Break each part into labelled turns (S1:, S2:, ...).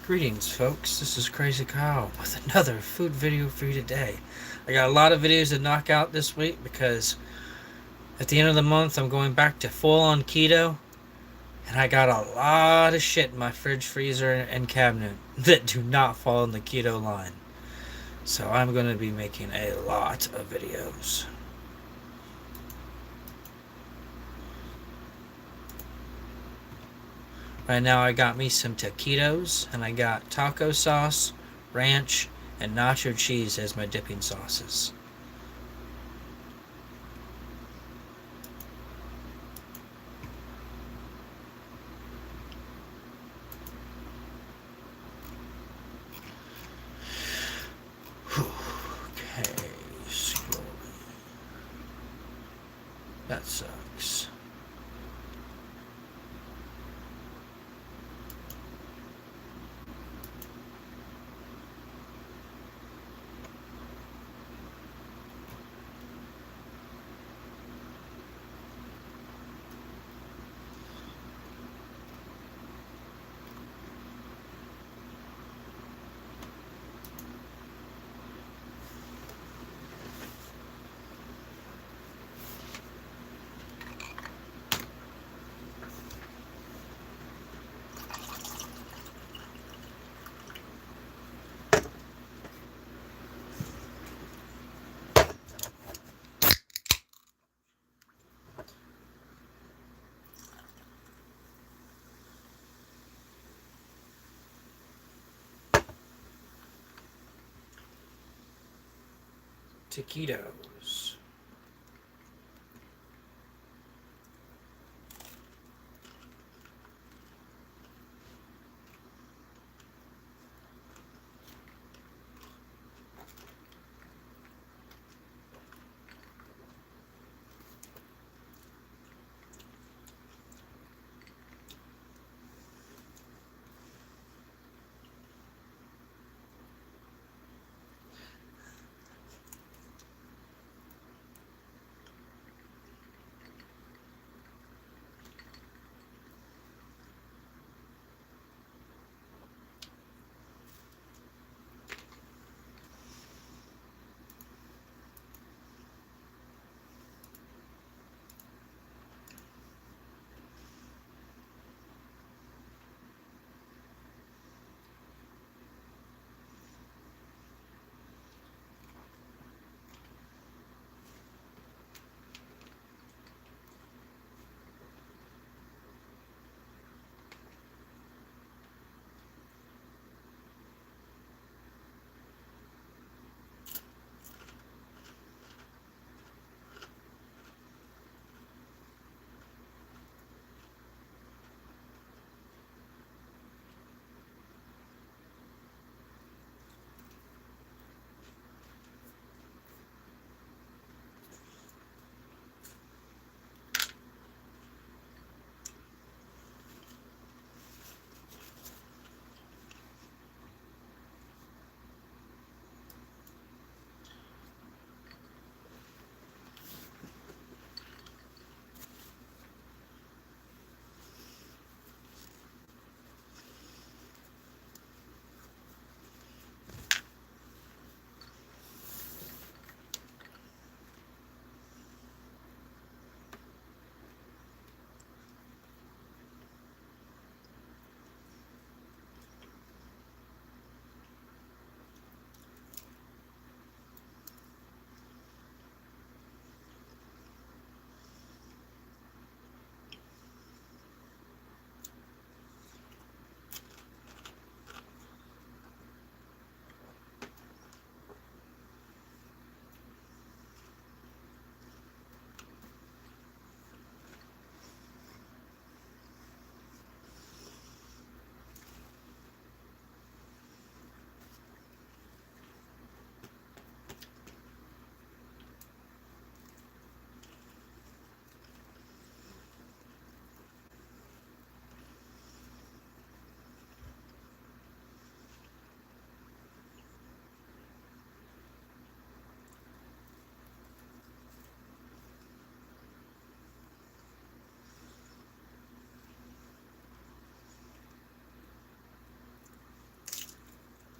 S1: Greetings, folks. This is Crazy Kyle with another food video for you today. I got a lot of videos to knock out this week because at the end of the month I'm going back to full on keto, and I got a lot of shit in my fridge, freezer, and cabinet that do not fall in the keto line. So I'm going to be making a lot of videos. Right now I got me some taquitos, and I got taco sauce, ranch, and nacho cheese as my dipping sauces. Okay, scrolling. That sucks. Taquitos.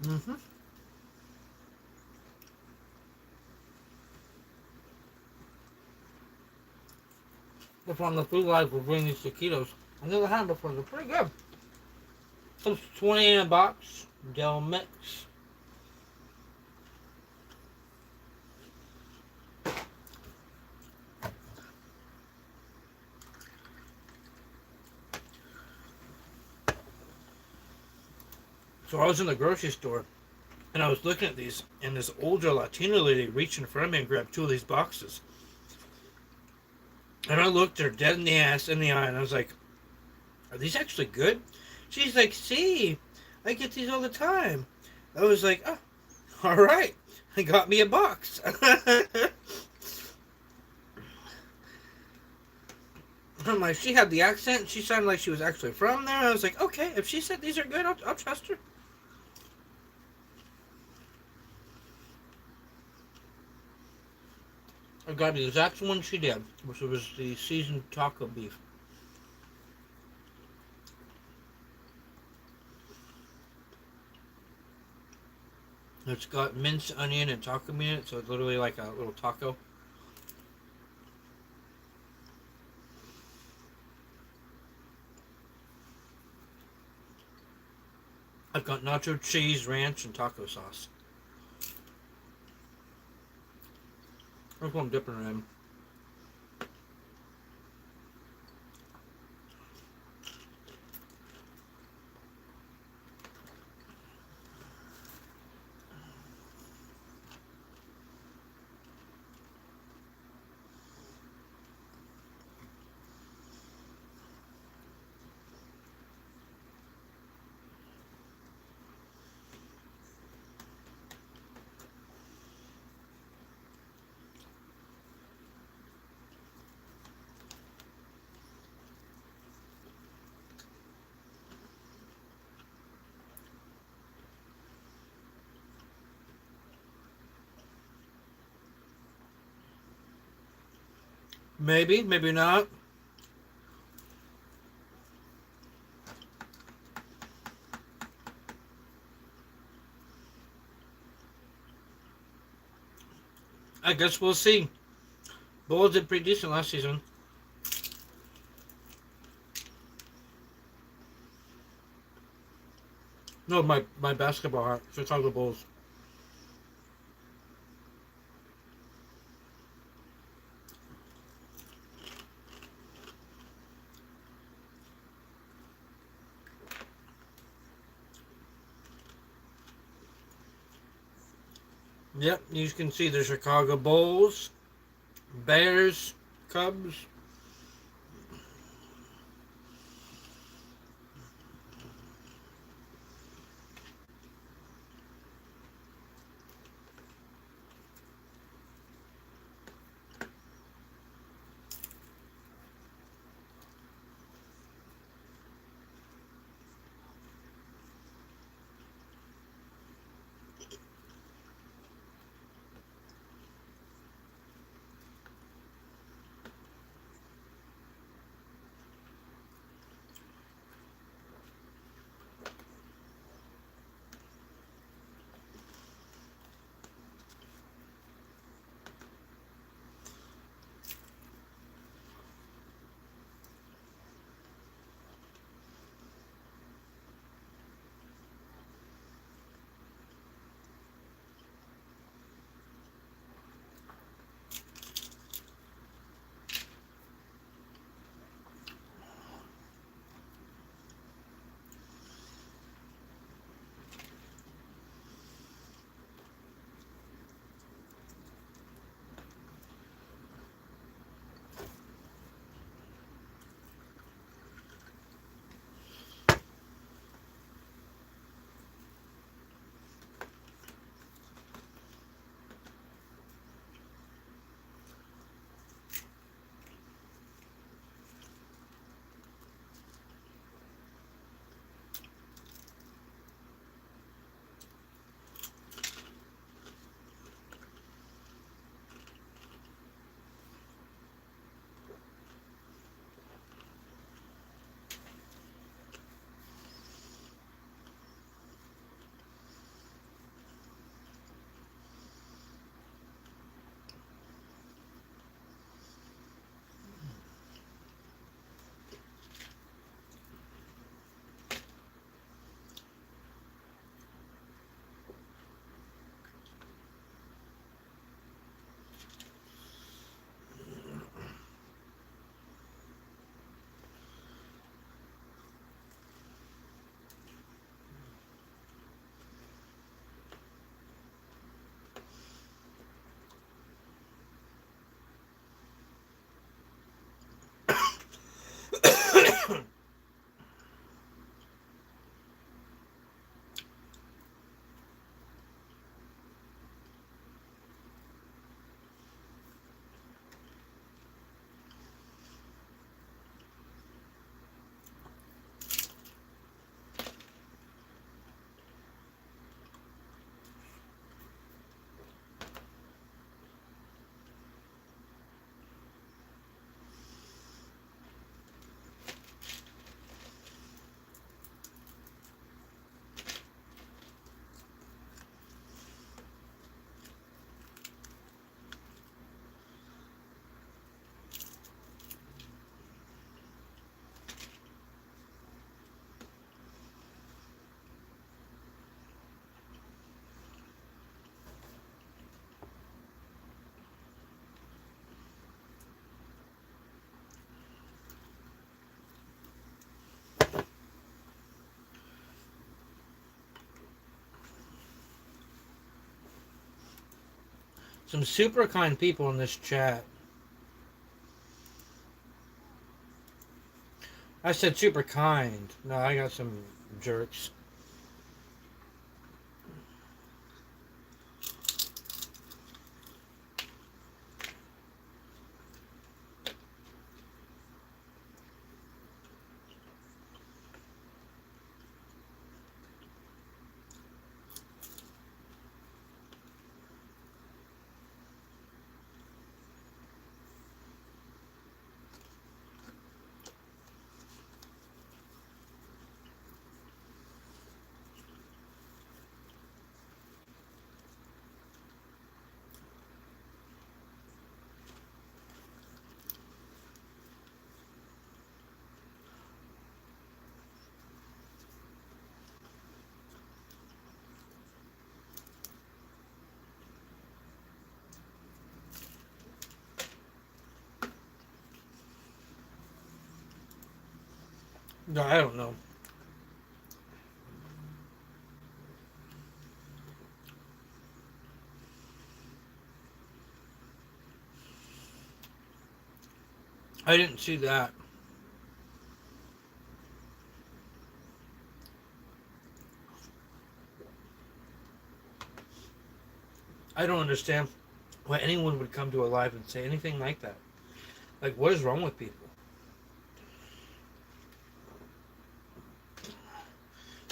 S1: Mm-hmm. That's on the food life. We're bringing these taquitos. I never had them before. They're pretty good. Comes 20 in a box. Delimex. So I was in the grocery store and I was looking at these, and this older Latina lady reached in front of me and grabbed two of these boxes. And I looked her dead in the ass in the eye, and I was like, "Are these actually good?" She's like, "See, I get these all the time." I was like, "Oh, all right." I got me a box. I'm like, she had the accent. She sounded like she was actually from there. I was like, okay, if she said these are good, I'll trust her. I got the exact one she did, which was the seasoned taco beef. It's got minced onion and taco meat in it, so it's literally like a little taco. I've got nacho cheese, ranch, and taco sauce. That's what I'm dipping it in. Maybe, maybe not. I guess we'll see. Bulls did pretty decent last season. No, my basketball heart. Chicago Bulls. Yep, you can see the Chicago Bulls, Bears, Cubs. Some super kind people in this chat. I said super kind. No, I got some jerks. No, I don't know. I didn't see that. I don't understand why anyone would come to a live and say anything like that. Like, what is wrong with people?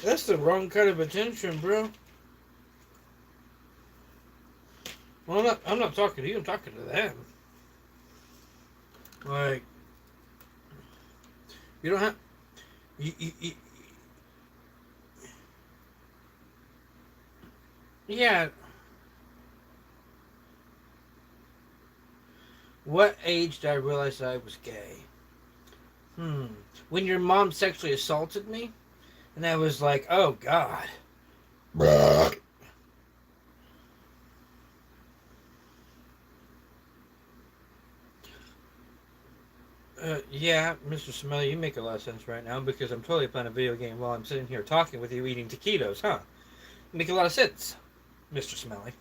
S1: That's the wrong kind of attention, bro. Well, I'm not talking to you. I'm talking to them. Like, you don't have... You, yeah. What age did I realize I was gay? When your mom sexually assaulted me, and I was like, oh, God. Yeah, Mr. Smelly, you make a lot of sense right now because I'm totally playing a video game while I'm sitting here talking with you eating taquitos, huh? You make a lot of sense, Mr. Smelly.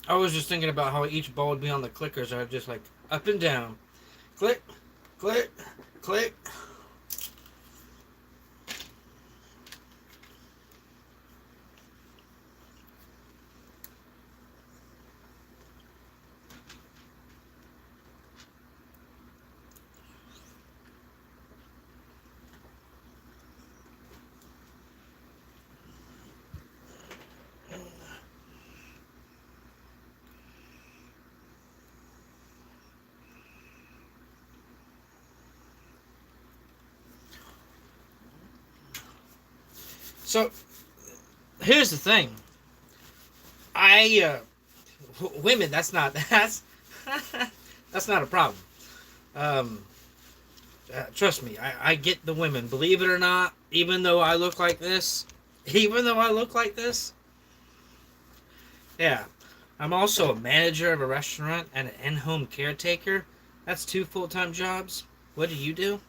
S1: I was just thinking about how each ball would be on the clickers. I just like up and down. Click, click, click. So, here's the thing. Women, that's not a problem. Um, Trust me, I get the women. Believe it or not, even though I look like this, yeah. I'm also a manager of a restaurant and an in-home caretaker. That's 2 full-time jobs. What do you do?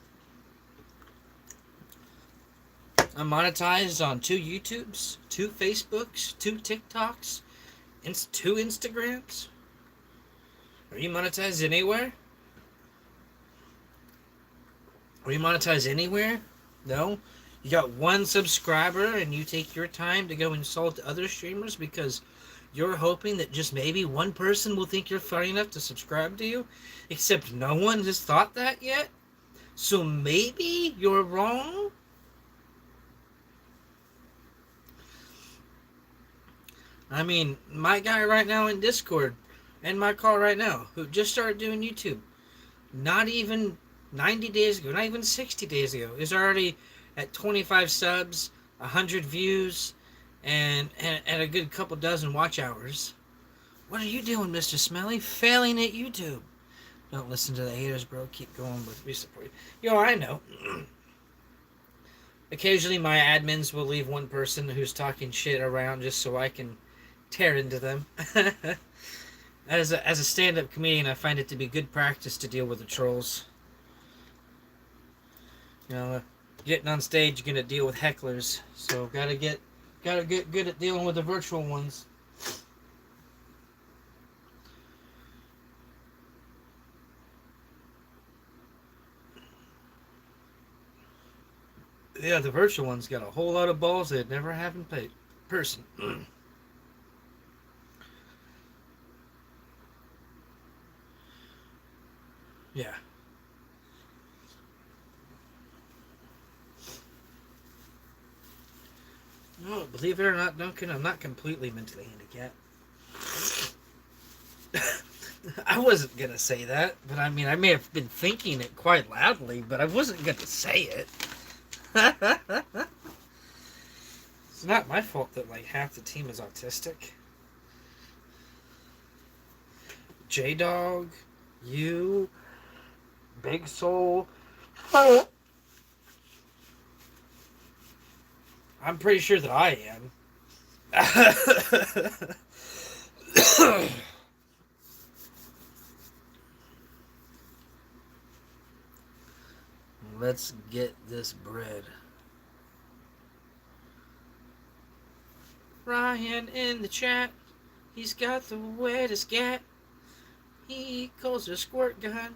S1: I'm monetized on 2 YouTubes, 2 Facebooks, 2 TikToks, 2 Instagrams. Are you monetized anywhere? Are you monetized anywhere? No? You got 1 subscriber and you take your time to go insult other streamers because you're hoping that just maybe one person will think you're funny enough to subscribe to you? Except no one has thought that yet? So maybe you're wrong? I mean, my guy right now in Discord and my call right now who just started doing YouTube, not even 90 days ago, not even 60 days ago, is already at 25 subs, 100 views, and a good couple dozen watch hours. What are you doing, Mr. Smelly? Failing at YouTube. Don't listen to the haters, bro. Keep going with me support. Yo, I know. Occasionally, my admins will leave one person who's talking shit around just so I can tear into them. As a stand-up comedian, I find it to be good practice to deal with the trolls. You know, getting on stage, you're gonna deal with hecklers, so gotta get good at dealing with the virtual ones. Yeah, the virtual ones got a whole lot of balls they'd never have in person. Yeah. No, believe it or not, Duncan, I'm not completely mentally handicapped. I wasn't gonna say that, but I mean, I may have been thinking it quite loudly, but I wasn't gonna say it. It's not my fault that like half the team is autistic. J Dog, you, Big Soul. I'm pretty sure that I am. Let's get this bread. Ryan in the chat. He's got the wettest gat. He calls it a squirt gun.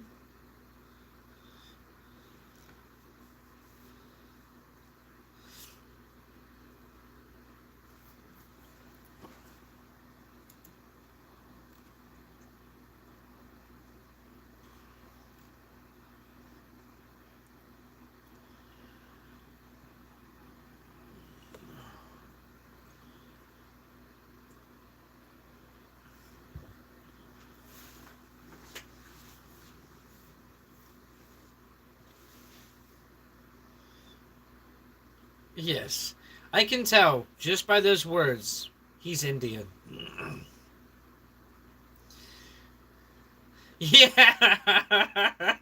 S1: Yes, I can tell just by those words. He's Indian. Yeah.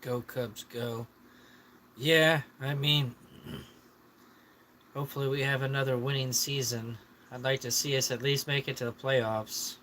S1: Go Cubs, go. Yeah, I mean, hopefully we have another winning season. I'd like to see us at least make it to the playoffs.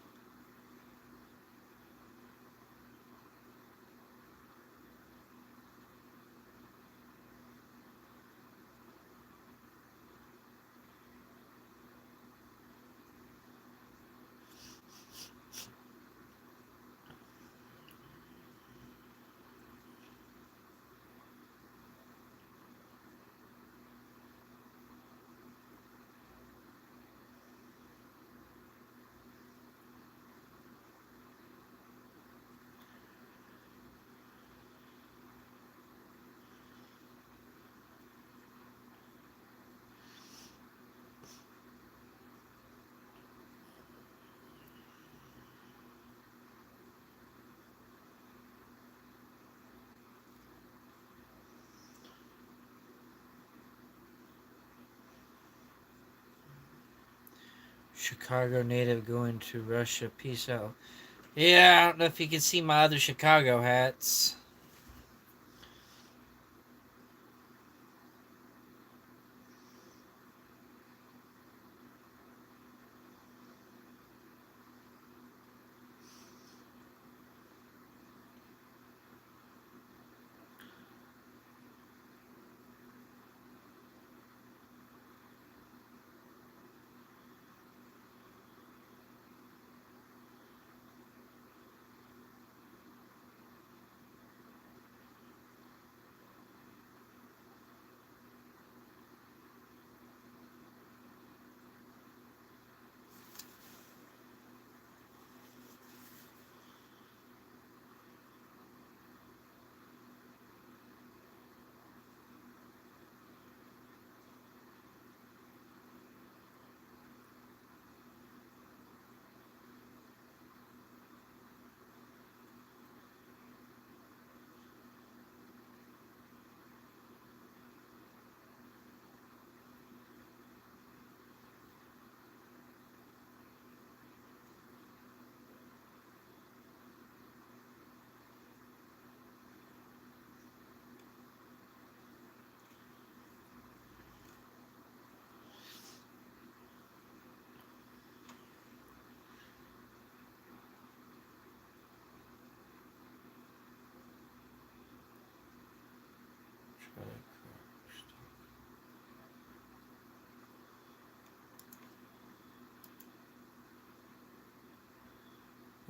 S1: Chicago native going to Russia. Peace out. Yeah, I don't know if you can see my other Chicago hats.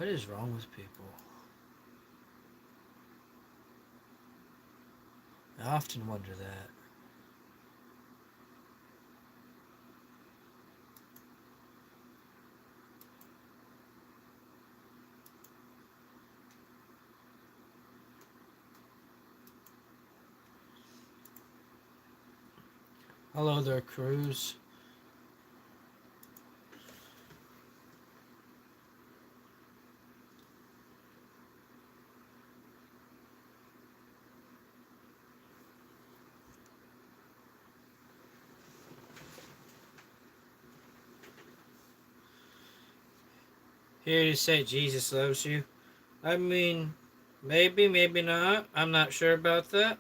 S1: What is wrong with people? I often wonder that. Hello there, Cruz. Here to say Jesus loves you. I mean, maybe, maybe not. I'm not sure about that.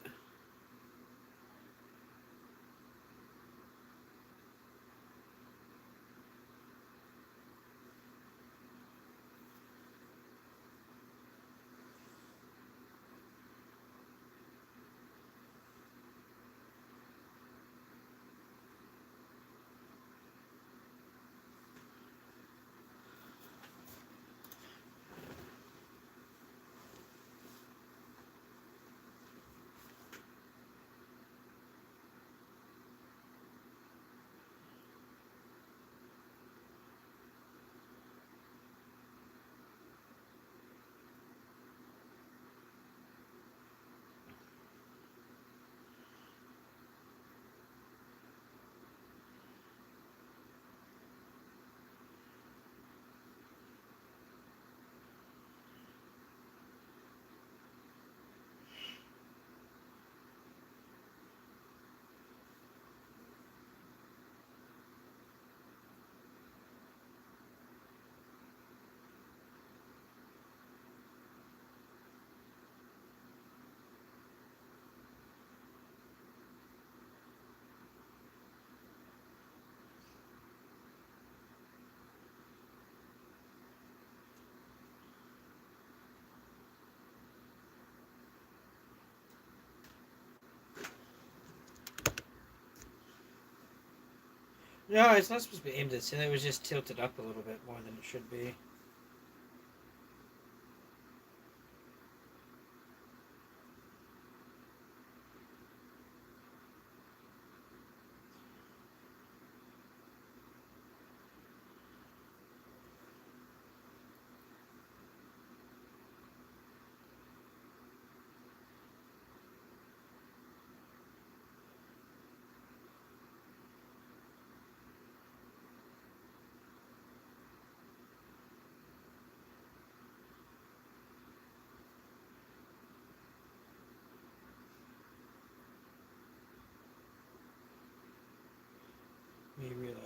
S1: No, it's not supposed to be aimed at sin. It was just tilted up a little bit more than it should be.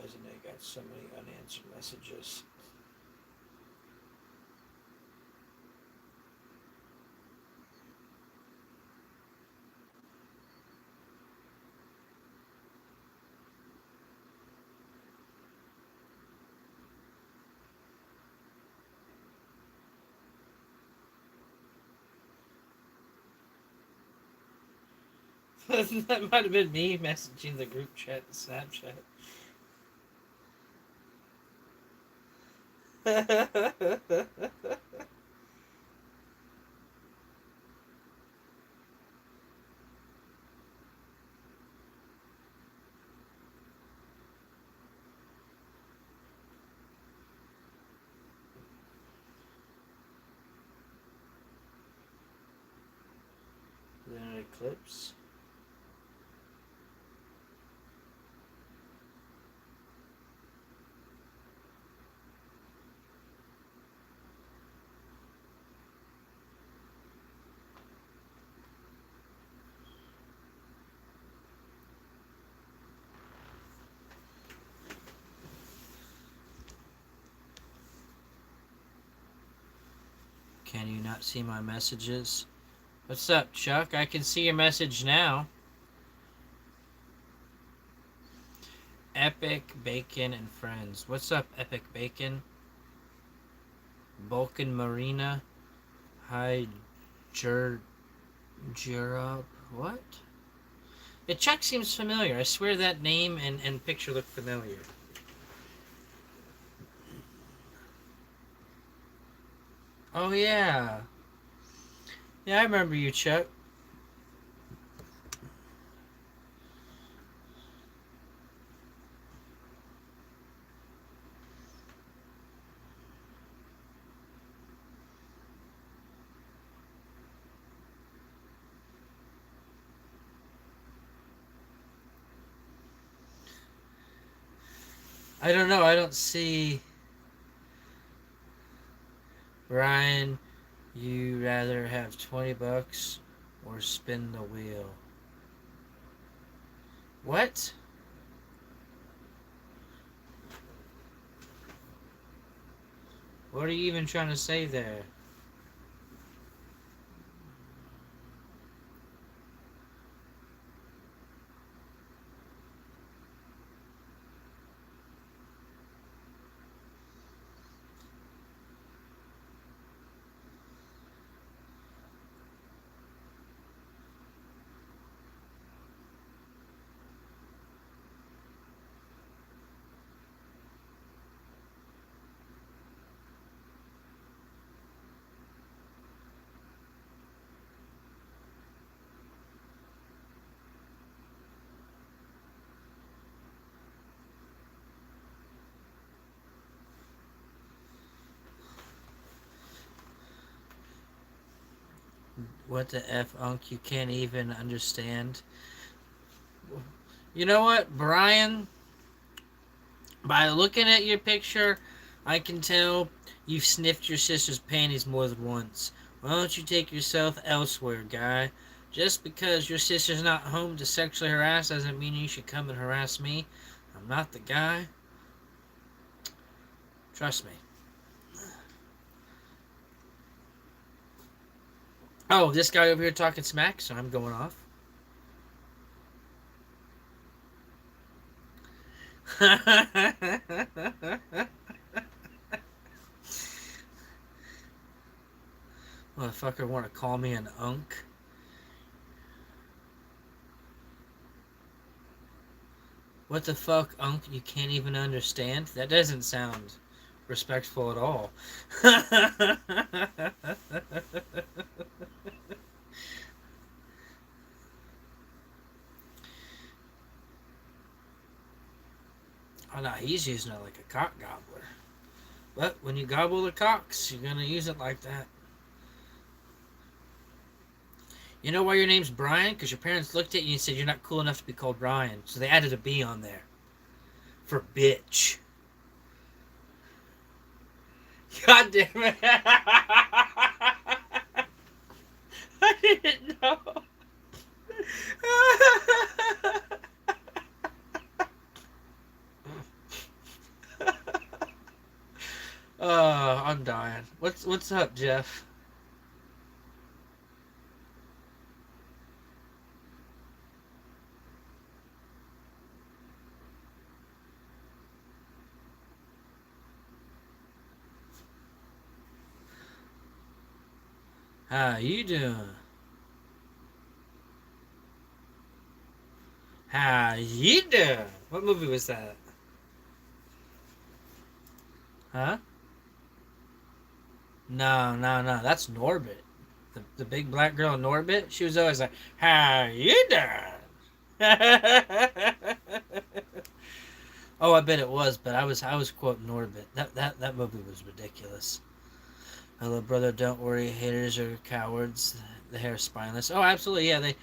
S1: realizing I got so many unanswered messages. That might have been me messaging the group chat and Snapchat. Then an eclipse. Can you not see my messages? What's up, Chuck? I can see your message now. Epic Bacon and Friends. What's up, Epic Bacon? Vulcan Marina. Hi, Jurub. What? The Chuck seems familiar. I swear that name and picture look familiar. Oh, yeah. Yeah, I remember you, Chuck. I don't know. I don't see... Brian, you rather have 20 bucks or spin the wheel? What? What are you even trying to say there? What the F, Unk? You can't even understand. You know what, Brian? By looking at your picture, I can tell you've sniffed your sister's panties more than once. Why don't you take yourself elsewhere, guy? Just because your sister's not home to sexually harass doesn't mean you should come and harass me. I'm not the guy. Trust me. Oh, this guy over here talking smack, so I'm going off. Motherfucker want to call me an unk? What the fuck, unk? You can't even understand? That doesn't sound respectful at all. Oh no, he's using it like a cock gobbler. But when you gobble the cocks, you're gonna use it like that. You know why your name's Brian? Because your parents looked at you and said you're not cool enough to be called Brian. So they added a B on there. For bitch. God damn it. I didn't know. I'm dying. What's up, Jeff? How you doing? How you doing? What movie was that? Huh? No, no, no. That's Norbit. The big black girl Norbit. She was always like, "How you doing?" Oh, I bet it was, but I was quoting Norbit. That movie was ridiculous. Hello, brother. Don't worry. Haters are cowards. The hair spineless. Oh, absolutely. Yeah, they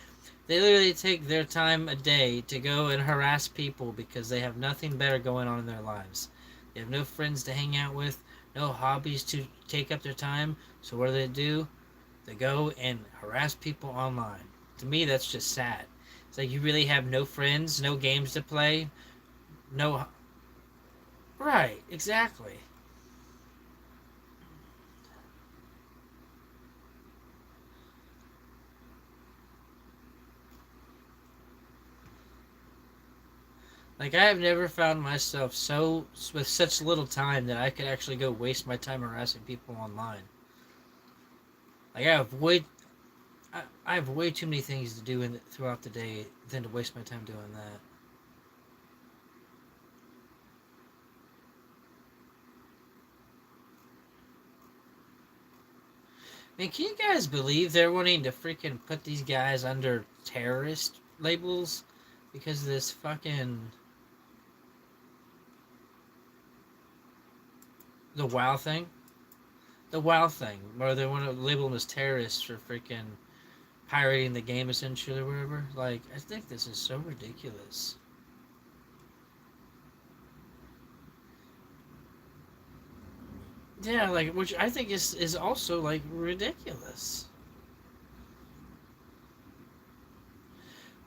S1: literally take their time a day to go and harass people because they have nothing better going on in their lives. They have no friends to hang out with, no hobbies to take up their time. So what do? They go and harass people online. To me, that's just sad. It's like you really have no friends, no games to play, no. Right, exactly. Like I have never found myself so with such little time that I could actually go waste my time harassing people online. Like I have way too many things to do throughout the day than to waste my time doing that. Man, can you guys believe they're wanting to freaking put these guys under terrorist labels because of this fucking the WoW thing? The WoW thing, where they want to label them as terrorists for freaking pirating the game essentially or whatever. Like, I think this is so ridiculous. Yeah, like which I think is also like ridiculous.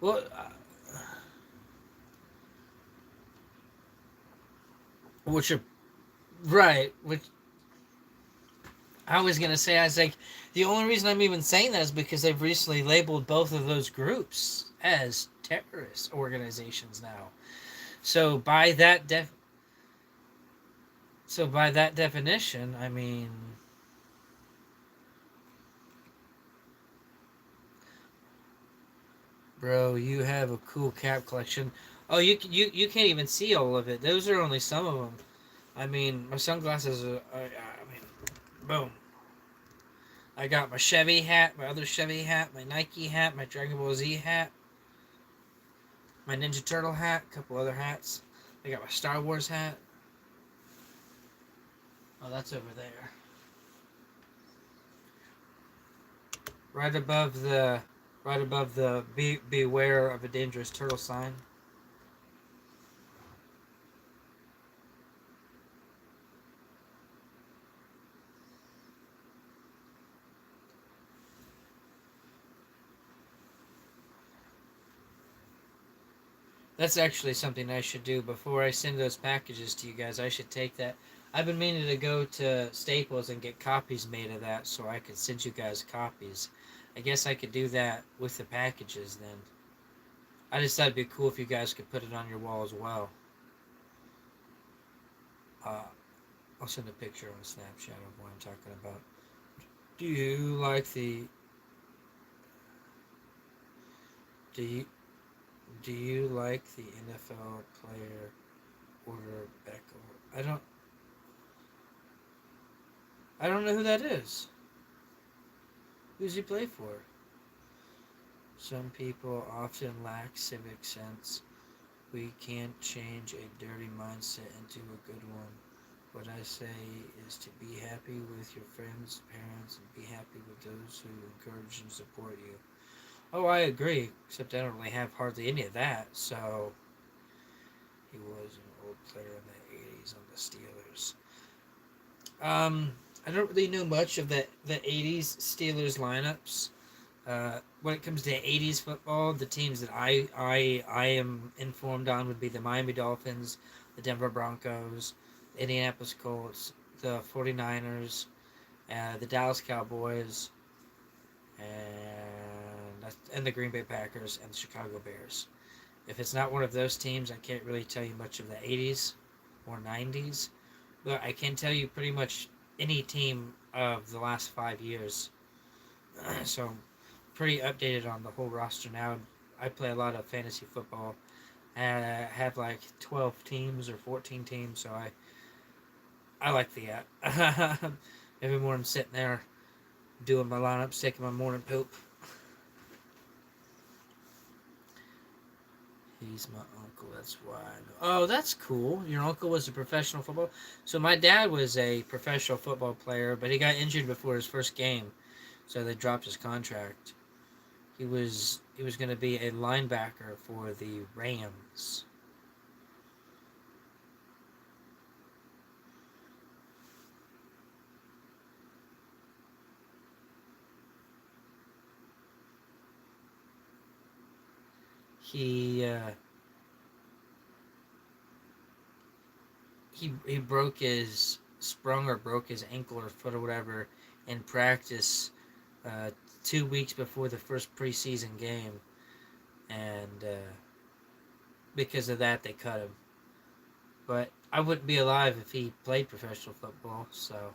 S1: Well, which are right. Which I was gonna say, I was like, the only reason I'm even saying that is because they've recently labeled both of those groups as terrorist organizations now. So by that so by that definition, I mean, bro, you have a cool cap collection. Oh, you can't even see all of it. Those are only some of them. I mean, my sunglasses are. I mean, boom. I got my Chevy hat, my other Chevy hat, my Nike hat, my Dragon Ball Z hat, my Ninja Turtle hat, a couple other hats. I got my Star Wars hat. Oh, that's over there, right above the, right above the beware of a dangerous turtle sign. That's actually something I should do before I send those packages to you guys. I should take that. I've been meaning to go to Staples and get copies made of that so I could send you guys copies. I guess I could do that with the packages then. I just thought it'd be cool if you guys could put it on your wall as well. Uh, I'll send a picture on Snapchat of what I'm talking about. Do you like the? Do you do you like the NFL player order Beckham? I don't know who that is. Who's he play for? Some people often lack civic sense. We can't change a dirty mindset into a good one. What I say is to be happy with your friends, parents, and be happy with those who encourage and support you. Oh, I agree, except I don't really have hardly any of that, so he was an old player in the 80s on the Steelers. I don't really know much of the 80s Steelers lineups. When it comes to 80s football, the teams that I am informed on would be the Miami Dolphins, the Denver Broncos, the Indianapolis Colts, the 49ers, the Dallas Cowboys, and the Green Bay Packers and the Chicago Bears. If it's not one of those teams, I can't really tell you much of the 80s or 90s, but I can tell you pretty much any team of the last 5 years. So I'm pretty updated on the whole roster now. I play a lot of fantasy football. I have like 12 teams or 14 teams, so I like the app. Every morning sitting there doing my lineups, taking my morning poop. He's my uncle, that's why I know. Oh, that's cool. Your uncle was a professional football. So my dad was a professional football player, but he got injured before his first game, so they dropped his contract. He was going to be a linebacker for the Rams. He he broke his sprung or broke his ankle or foot or whatever in practice 2 weeks before the first preseason game, and because of that they cut him. But I wouldn't be alive if he played professional football. So,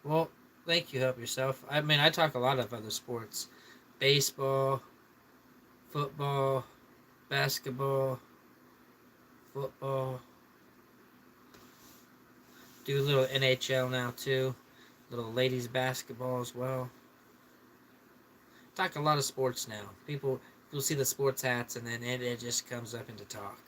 S1: well, thank you. Help yourself. I mean, I talk a lot of other sports: baseball, football, basketball, football. Do a little NHL now too. Little ladies basketball as well. Talk a lot of sports now. People see the sports hats and then it just comes up into talk.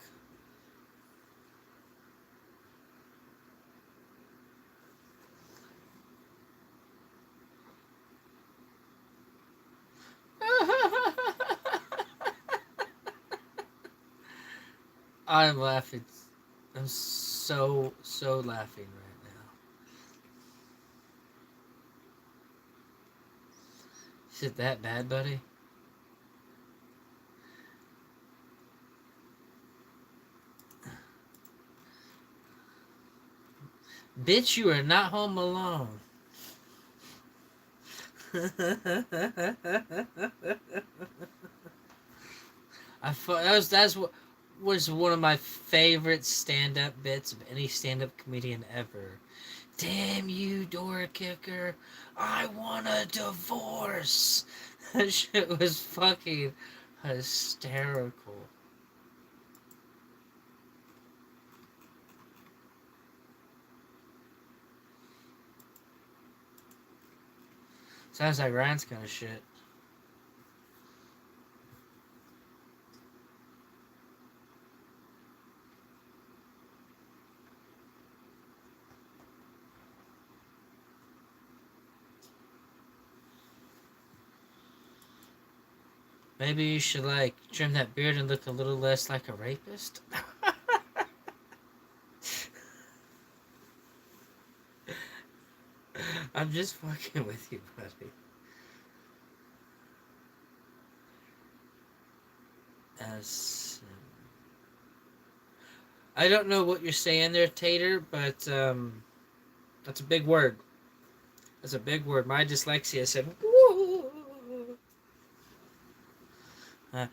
S1: I'm laughing. I'm so laughing right now. Is it that bad, buddy? Bitch, you are not home alone. That's what was one of my favorite stand-up bits of any stand-up comedian ever. Damn you, door kicker! I want a divorce. That shit was fucking hysterical. Sounds like Ryan's kind of shit. Maybe you should like trim that beard and look a little less like a rapist. I'm just fucking with you, buddy. As I don't know what you're saying there, Tater, but that's a big word. That's a big word. My dyslexia said. Woo! Uh,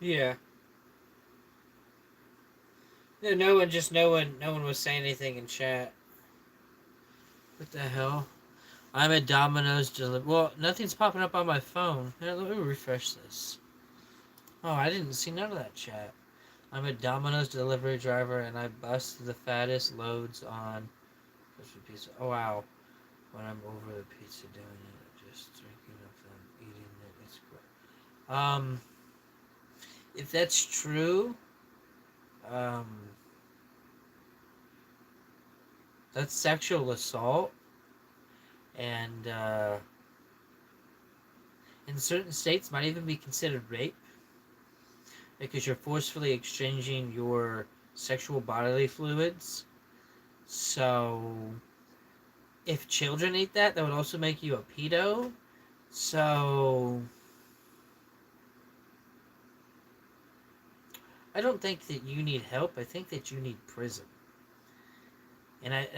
S1: Yeah. No, no one was saying anything in chat. What the hell? I'm at Domino's delivery. Well, nothing's popping up on my phone. Here, let me refresh this. Oh, I didn't see none of that chat. I'm a Domino's delivery driver and I bust the fattest loads on pizza. Oh wow. When I'm over the pizza doing it, just drinking of them, eating it, it's great. If that's true, um, that's sexual assault, and in certain states might even be considered rape because you're forcefully exchanging your sexual bodily fluids. So, if children eat that, that would also make you a pedo. So, I don't think that you need help. I think that you need prison. And I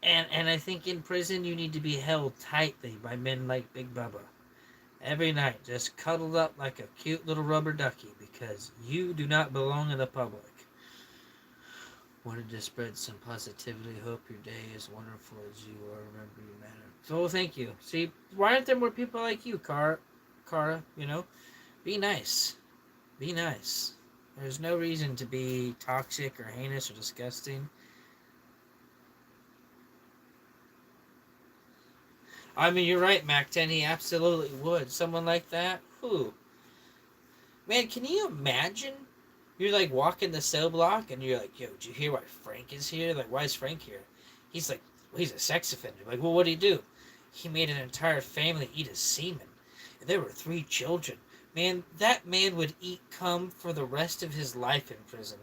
S1: and I think in prison you need to be held tightly by men like Big Bubba. Every night, just cuddled up like a cute little rubber ducky because you do not belong in the public. Wanted to spread some positivity. Hope your day is wonderful as you are. Remember you matter. So thank you. See, why aren't there more people like you, Cara? You know, be nice. Be nice. There's no reason to be toxic or heinous or disgusting. I mean, you're right, Mac 10. He absolutely would. Someone like that? Who? Man, can you imagine? You're like walking the cell block and you're like, yo, did you hear why Frank is here? Like, why is Frank here? He's like, well, he's a sex offender. Like, well, what did he do? He made an entire family eat his semen. And there were 3 children. Man, that man would eat cum for the rest of his life in prison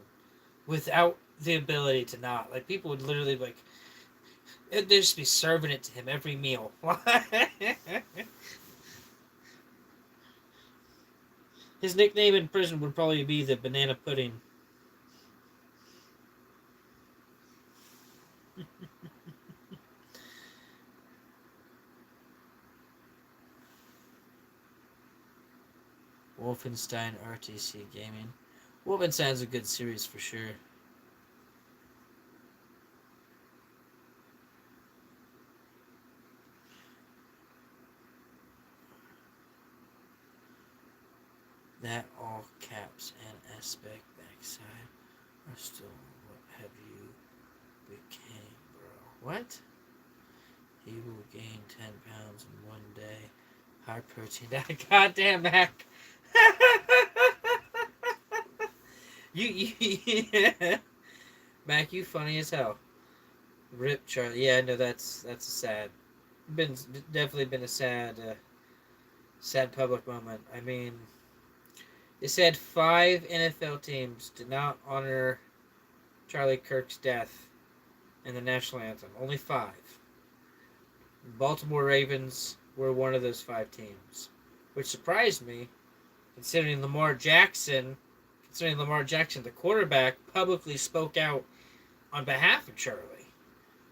S1: without the ability to not. Like, people would literally, like, they'd just be serving it to him every meal. His nickname in prison would probably be the banana pudding. Wolfenstein RTC Gaming. Wolfenstein's a good series for sure. That all caps and aspect backside are still what have you became, bro. What? He will gain 10 pounds in one day. High protein diet. Goddamn, Mac. Yeah. Mac, you funny as hell. Rip Charlie. Yeah, no, that's a sad. Been definitely been a sad public moment. I mean, they said 5 NFL teams did not honor Charlie Kirk's death in the national anthem. Only 5. Baltimore Ravens were one of those 5 teams, which surprised me, considering Lamar Jackson, the quarterback, publicly spoke out on behalf of Charlie.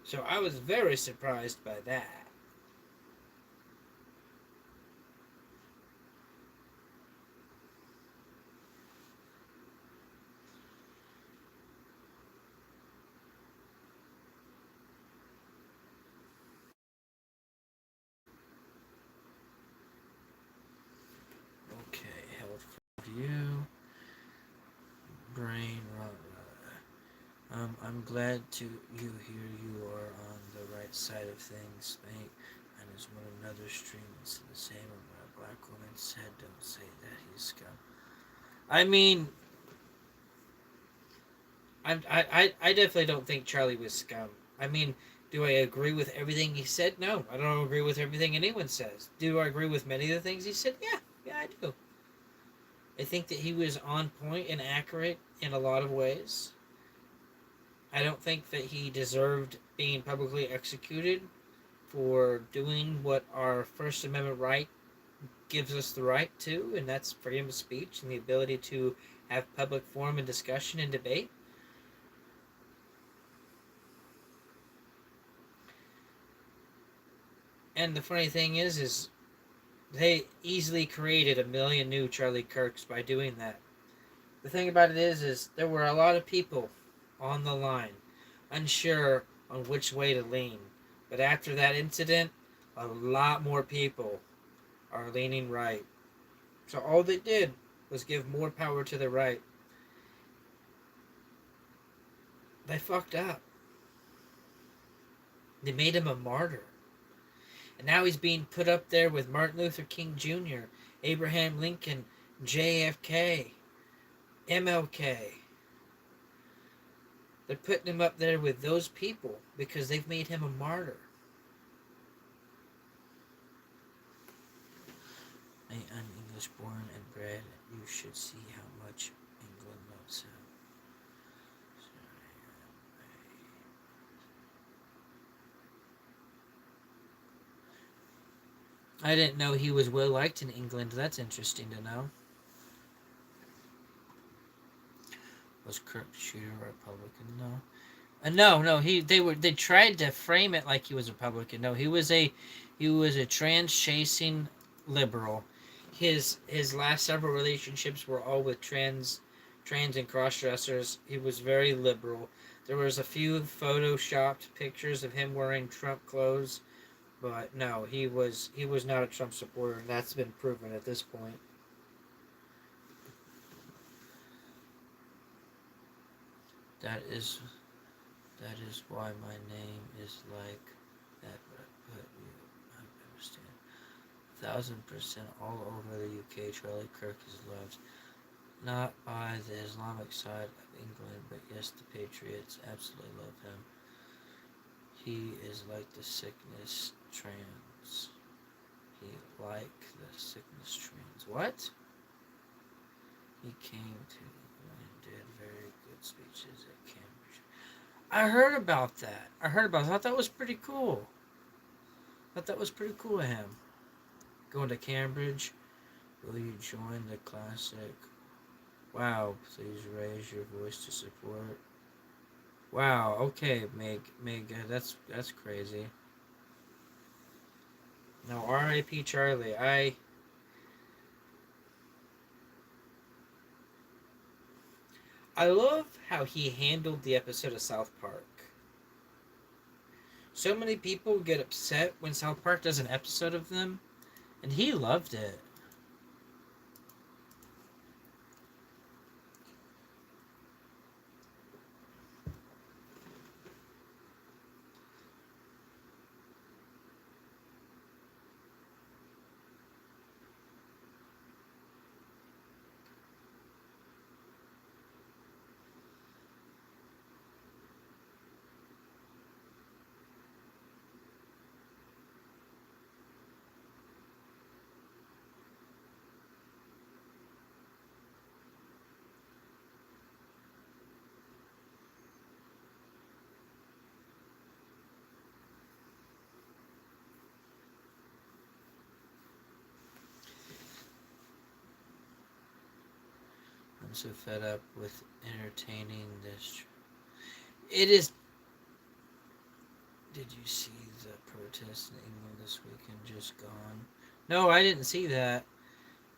S1: So I was very surprised by that. Okay, health review, brain. I'm glad to you hear you are on the right side of things, mate. And as when another stream is the same of what a black woman said, don't say that he's scum. I mean, I definitely don't think Charlie was scum. I mean, do I agree with everything he said? No, I don't agree with everything anyone says. Do I agree with many of the things he said? Yeah, yeah, I do. I think that he was on point and accurate in a lot of ways. I don't think that he deserved being publicly executed for doing what our First Amendment right gives us the right to, and that's freedom of speech and the ability to have public forum and discussion and debate. And the funny thing is They easily created a million new Charlie Kirks by doing that. The thing about it is there were a lot of people on the line, unsure on which way to lean. But after that incident, a lot more people are leaning right. So all they did was give more power to the right. They fucked up. They made him a martyr. And now he's being put up there with Martin Luther King Jr., Abraham Lincoln, JFK, MLK. They're putting him up there with those people because they've made him a martyr. I'm English born and bred. You should see how much England loves him. I didn't know he was well liked in England. That's interesting to know. Was Kirk Shooter a Republican? No. No. They tried to frame it like he was a Republican. No, he was a trans chasing liberal. His last several relationships were all with trans and cross dressers. He was very liberal. There was a few photoshopped pictures of him wearing Trump clothes, but no, he was not a Trump supporter, and that's been proven at this point. That is That is why my name is like that, but you understand. 1,000% all over the UK, Charlie Kirk is loved. Not by the Islamic side of England, but yes, the Patriots absolutely love him. He is like the sickness trans. He like the sickness trans. What? He came to England and did very good speeches at Cambridge. I heard about that. I thought that was pretty cool. Of him. Going to Cambridge. Will you join the classic? Wow, please raise your voice to support. Wow, okay, Meg, that's crazy. Now, R.I.P. Charlie. I love how he handled the episode of South Park. So many people get upset when South Park does an episode of them, and he loved it. I'm so fed up with entertaining this. It is. Did you see the protests in England this weekend just gone? No, I didn't see that.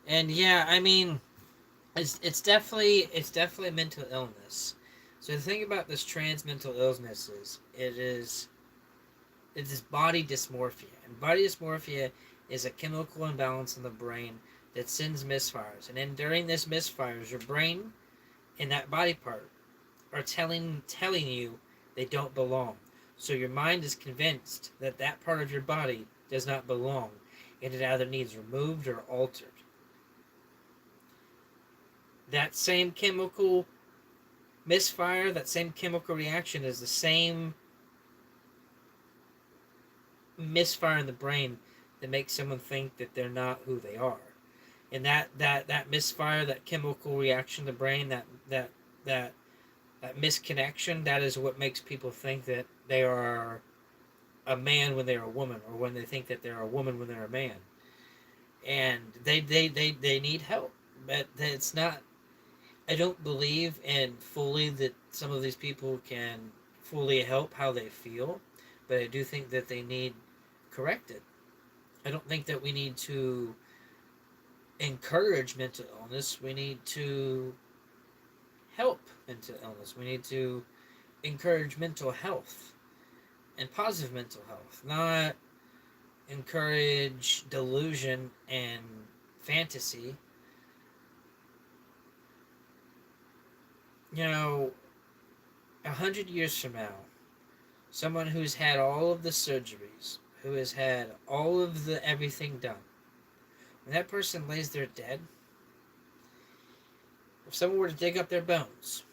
S1: And yeah, I mean, it's definitely mental illness. So the thing about this trans mental illness is it is body dysmorphia, and body dysmorphia is a chemical imbalance in the brain that sends misfires, and then during this misfires, your brain and that body part are telling you they don't belong. So your mind is convinced that that part of your body does not belong, and it either needs removed or altered. That same chemical misfire, that same chemical reaction is the same misfire in the brain that makes someone think that they're not who they are. And that misfire, that chemical reaction in the brain, that that misconnection, that is what makes people think that they are a man when they're a woman, or when they think that they're a woman when they're a man. And they need help. But it's not, I don't believe in fully that some of these people can fully help how they feel, but I do think that they need corrected. I don't think that we need to. encourage mental illness. We need to help mental illness. We need to encourage mental health and positive mental health, not encourage delusion and fantasy. You know, 100 years from now, someone who's had all of the surgeries, who has had all of the everything done, when that person lays there dead, if someone were to dig up their bones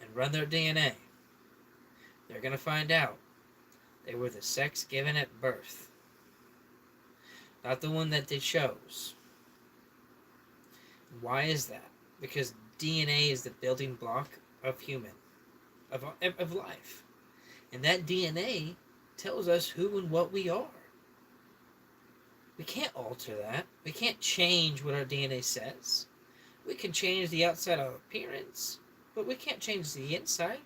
S1: and run their DNA, they're going to find out they were the sex given at birth, not the one that they chose. Why is that? Because DNA is the building block of human, of life. And that DNA tells us who and what we are. We can't alter that. We can't change what our DNA says. We can change the outside appearance, but we can't change the inside.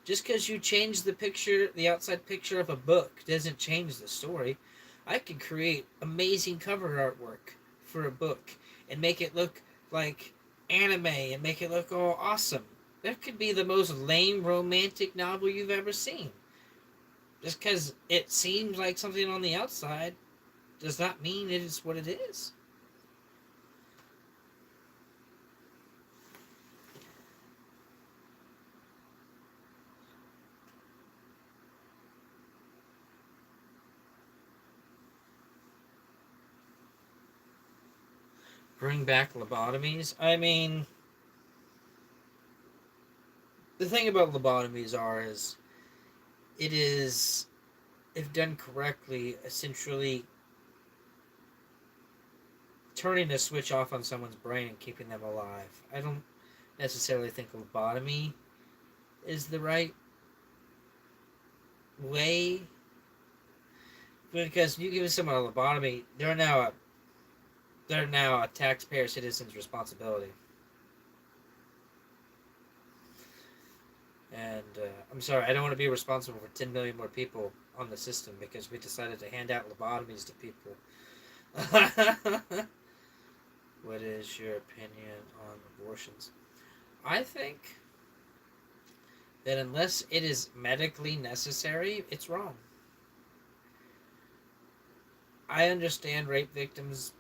S1: Just because you change the outside picture of a book doesn't change the story. I can create amazing cover artwork for a book and make it look like anime and make it look all awesome. That could be the most lame romantic novel you've ever seen. Just because it seems like something on the outside does not mean it is what it is. Bring back lobotomies. I mean, the thing about lobotomies is it is, if done correctly, essentially turning a switch off on someone's brain and keeping them alive. I don't necessarily think lobotomy is the right way, because you give someone a lobotomy, they're now a taxpayer citizen's responsibility. And I'm sorry, I don't want to be responsible for 10 million more people on the system because we decided to hand out lobotomies to people. What is your opinion on abortions? I think that unless it is medically necessary, it's wrong. I understand rape victims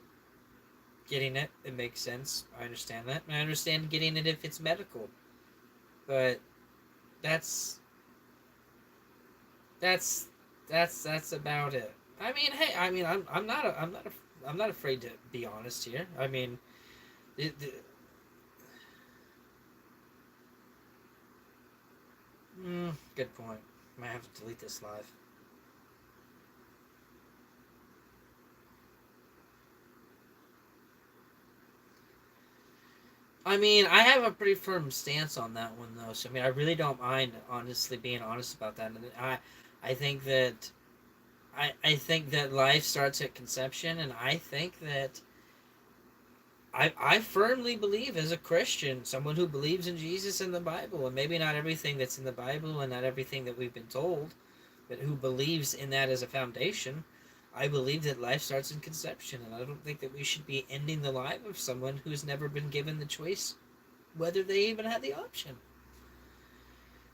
S1: getting it. It makes sense. I understand that. And I understand getting it if it's medical. But that's that's that's about it. I mean, hey, I mean, I'm not afraid to be honest here. I mean, the good point. Might have to delete this live. I mean, I have a pretty firm stance on that one though. So I mean, I really don't mind honestly being honest about that. And I think that I think that life starts at conception, and I think that I firmly believe as a Christian, someone who believes in Jesus and the Bible, and maybe not everything that's in the Bible and not everything that we've been told, but who believes in that as a foundation. I believe that life starts in conception, and I don't think that we should be ending the life of someone who's never been given the choice, whether they even had the option.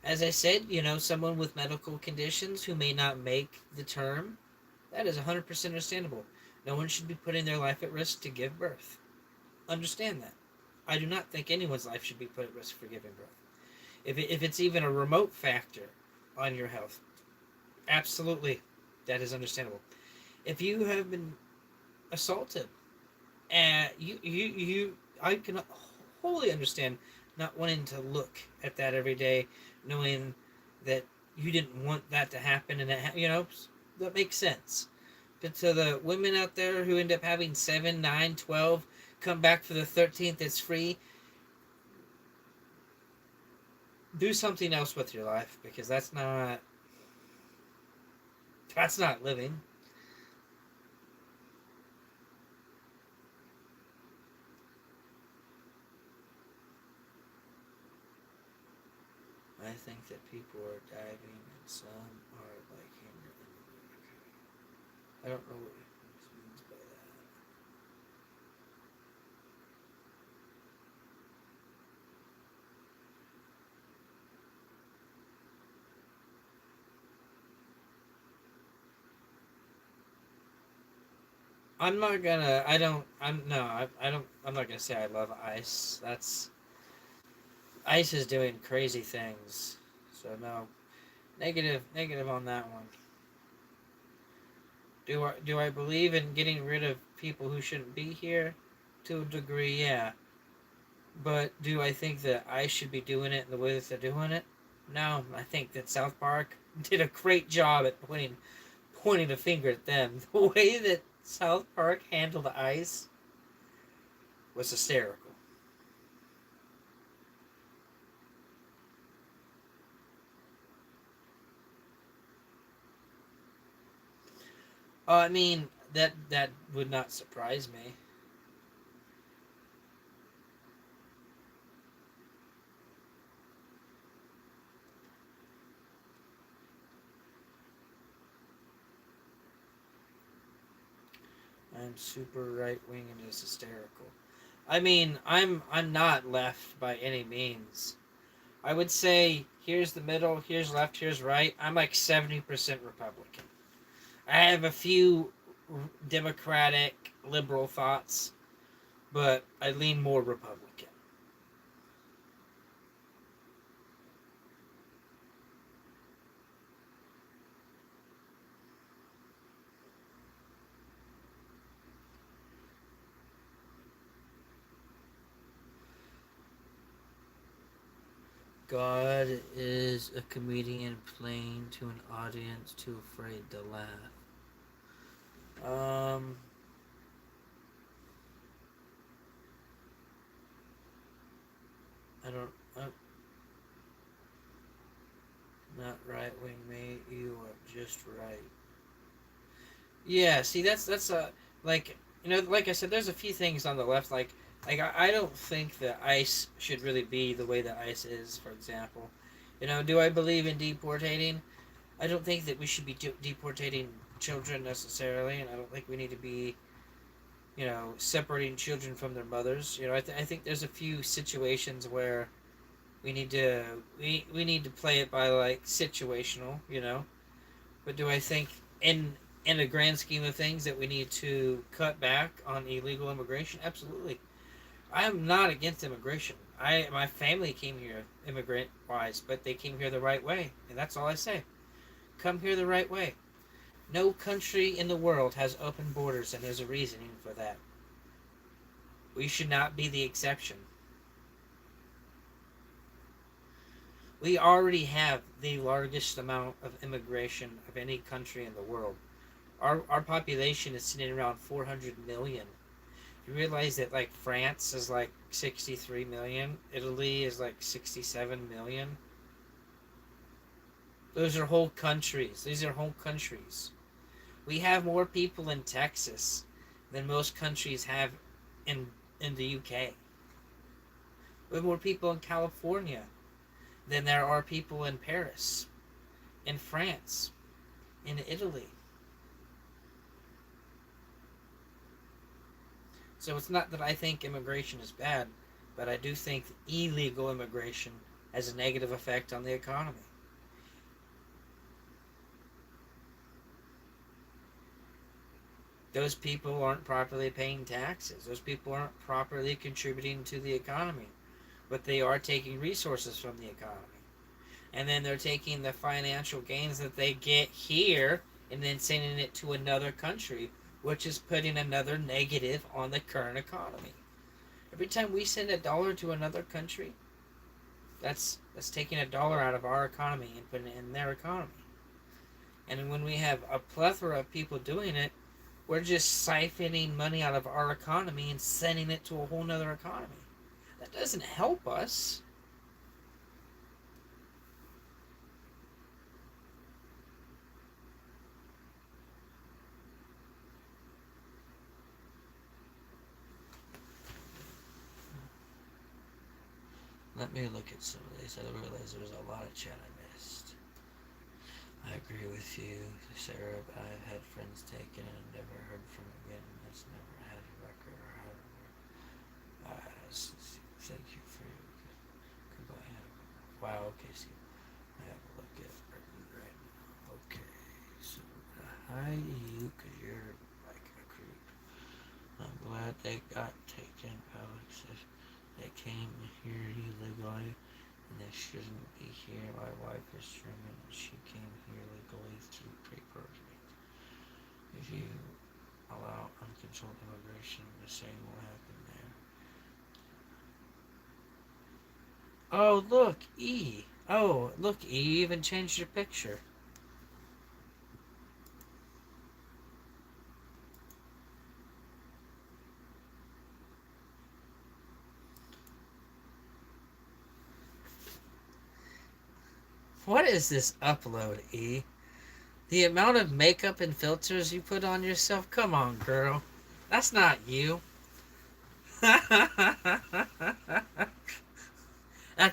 S1: As I said, someone with medical conditions who may not make the term, that is 100% understandable. No one should be putting their life at risk to give birth. Understand that. I do not think anyone's life should be put at risk for giving birth. If it's even a remote factor on your health, absolutely, that is understandable. If you have been assaulted, and I can wholly understand not wanting to look at that every day, knowing that you didn't want that to happen, and that makes sense. But to the women out there who end up having 7, 9, 12, come back for the 13th, it's free. Do something else with your life, because that's not living. I think that people are diving and some are liking it. I don't know what it means by that. I'm not gonna. I don't. I'm no. I don't. I'm not gonna say I love ice. That's ice is doing crazy things. So no, negative. Negative on that one. Do I believe in getting rid of people who shouldn't be here? To a degree, yeah. But do I think that I should be doing it in the way that they're doing it? No. I think that South Park did a great job at pointing a finger at them. The way that South Park handled ice was hysterical. I mean, that would not surprise me. I'm super right wing and it's hysterical. I mean, I'm not left by any means. I would say here's the middle, here's left, here's right. I'm like 70% Republican. I have a few Democratic liberal thoughts, but I lean more Republican. God is a comedian playing to an audience too afraid to laugh. Um, I don't. Not right wing, mate. You are just right. Yeah. See, that's a like like I said. There's a few things on the left I don't think that ICE should really be the way that ICE is. For example, do I believe in deportating? I don't think that we should be deportating children necessarily, and I don't think we need to be separating children from their mothers. I think there's a few situations where we need to play it by like situational. But do I think in the grand scheme of things that we need to cut back on illegal immigration? Absolutely. I am not against immigration. My family came here immigrant wise, but they came here the right way, and that's all I say. Come here the right way. No country in the world has open borders, and there's a reasoning for that. We should not be the exception. We already have the largest amount of immigration of any country in the world. Our population is sitting around 400 million. You realize that like France is like 63 million, Italy is like 67 million. Those are whole countries. These are whole countries. We have more people in Texas than most countries have in the UK. We have more people in California than there are people in Paris, in France, in Italy. So it's not that I think immigration is bad, but I do think illegal immigration has a negative effect on the economy. Those people aren't properly paying taxes. Those people aren't properly contributing to the economy. But they are taking resources from the economy. And then they're taking the financial gains that they get here and then sending it to another country, which is putting another negative on the current economy. Every time we send a dollar to another country, that's taking a dollar out of our economy and putting it in their economy. And when we have a plethora of people doing it, we're just siphoning money out of our economy and sending it to a whole nother economy. That doesn't help us. Let me look at some of these. I realize there was a lot of chat I missed. I agree with you, Sarah. I've had friends taken and never heard from again. That's never had a record or had a work. Thank you for your goodbye. Wow. Okay. See, I have a look at right now. Okay. So hi you, cause you're like a creep. I shouldn't be here. My wife is German. She came here legally through papers. If you allow uncontrolled immigration, the same will happen there. Oh, look, E. Oh, look, E. You even changed your picture. What is this upload, E? The amount of makeup and filters you put on yourself? Come on, girl. That's not you. at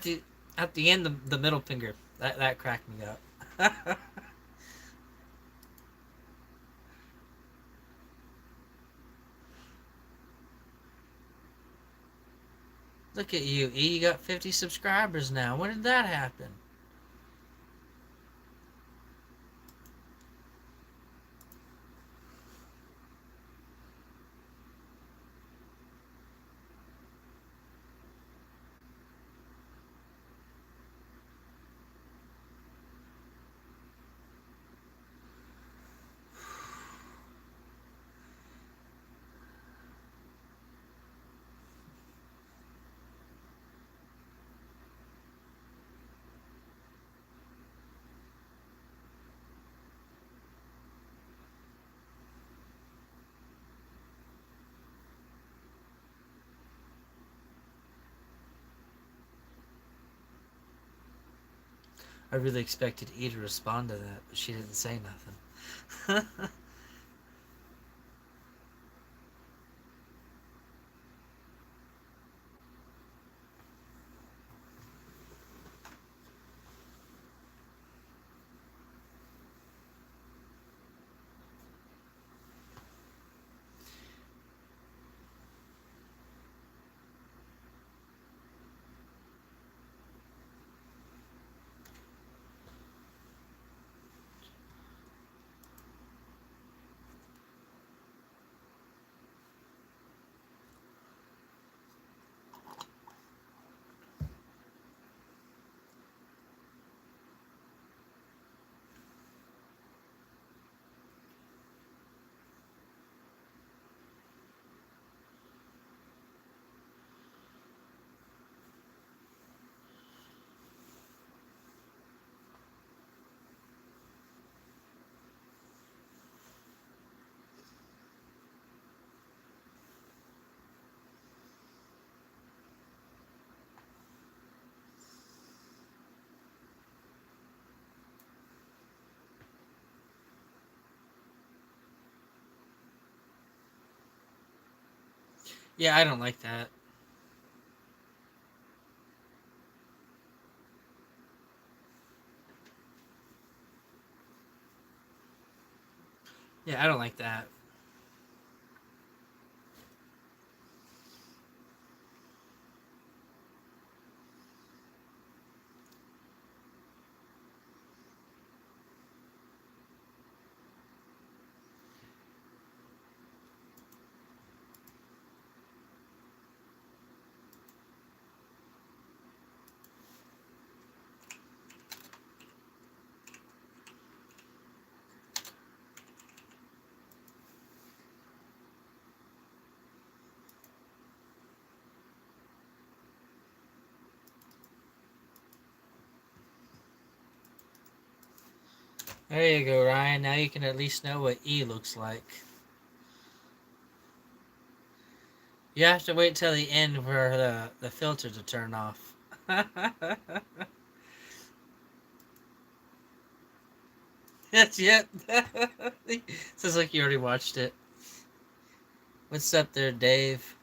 S1: the at the end, the middle finger. That cracked me up. Look at you, E. You got 50 subscribers now. When did that happen? I really expected E to respond to that, but she didn't say nothing. Yeah, I don't like that. Yeah, I don't like that. There you go, Ryan. Now you can at least know what E looks like. You have to wait till the end for the filter to turn off. That's it. Sounds like you already watched it. What's up there, Dave?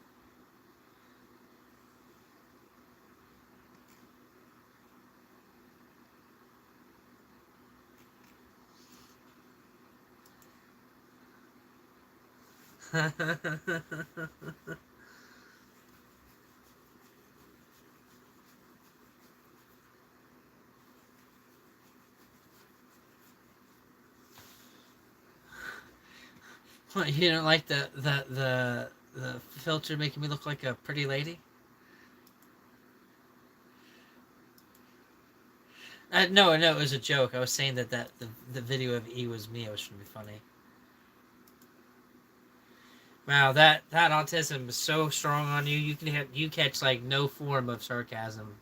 S1: What, you don't like the filter making me look like a pretty lady? No, no, it was a joke. I was saying that the video of E was me. It was trying to be funny. Wow, that autism is so strong on you. You catch like no form of sarcasm.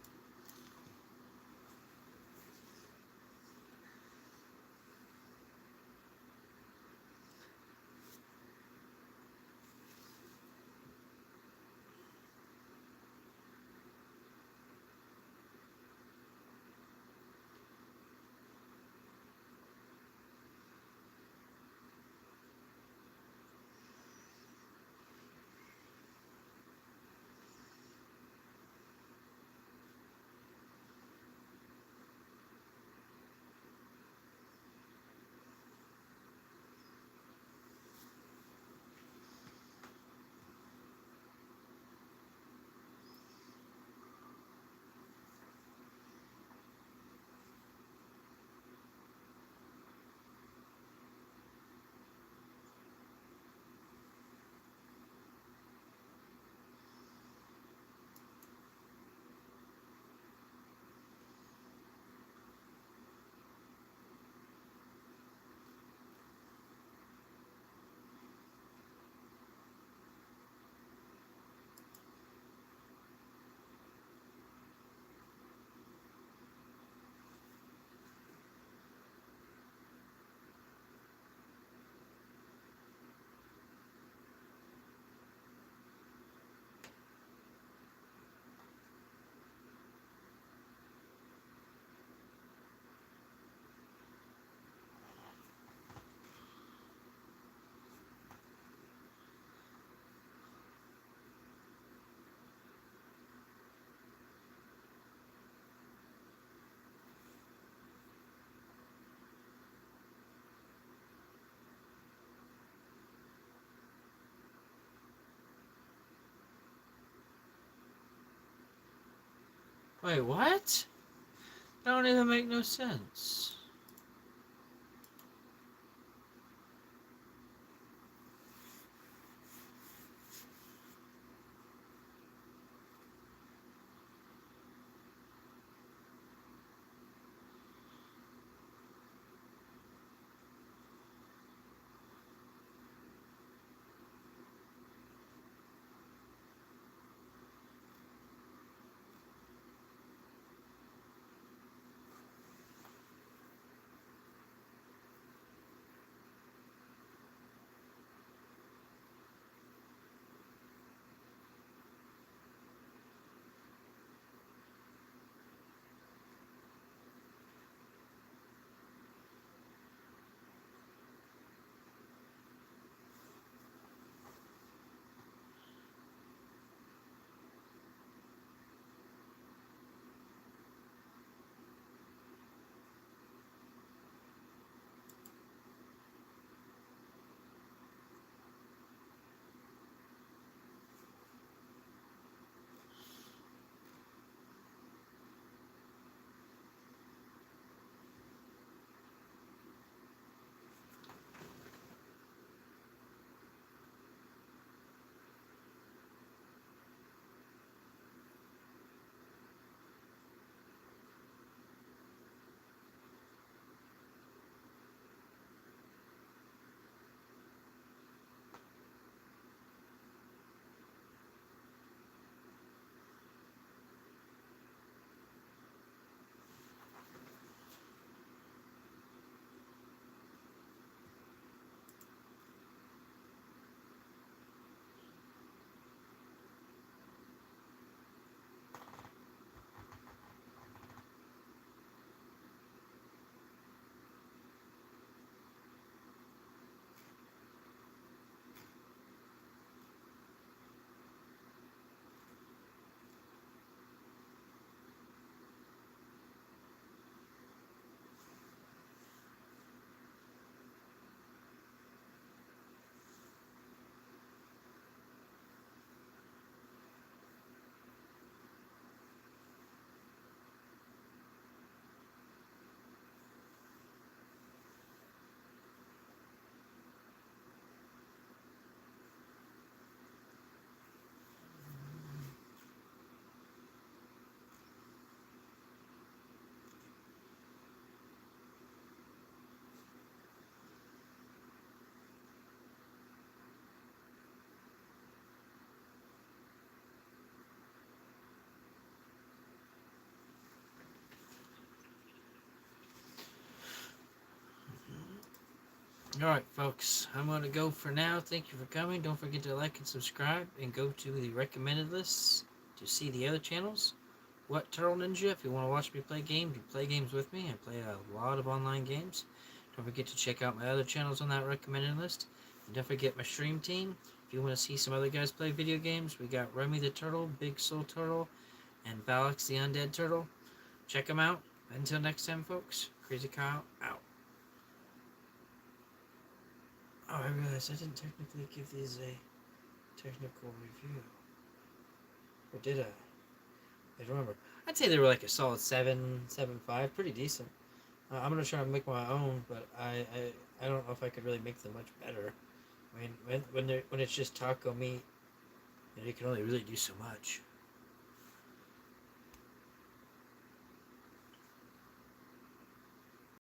S1: Wait, what? That don't even make no sense. Alright, folks, I'm going to go for now. Thank you for coming. Don't forget to like and subscribe, and go to the recommended lists to see the other channels. What Turtle Ninja, if you want to watch me play games, you play games with me. I play a lot of online games. Don't forget to check out my other channels on that recommended list. And don't forget my stream team. If you want to see some other guys play video games, we got Remy the Turtle, Big Soul Turtle, and Valix the Undead Turtle. Check them out. Until next time, folks, Crazy Kyle out. Oh, I realized I didn't technically give these a technical review. Or did I? I don't remember. I'd say they were like a solid 7, 7.5. Pretty decent. I'm gonna try to make my own, but I don't know if I could really make them much better. I mean, when it's just taco meat, you can only really do so much.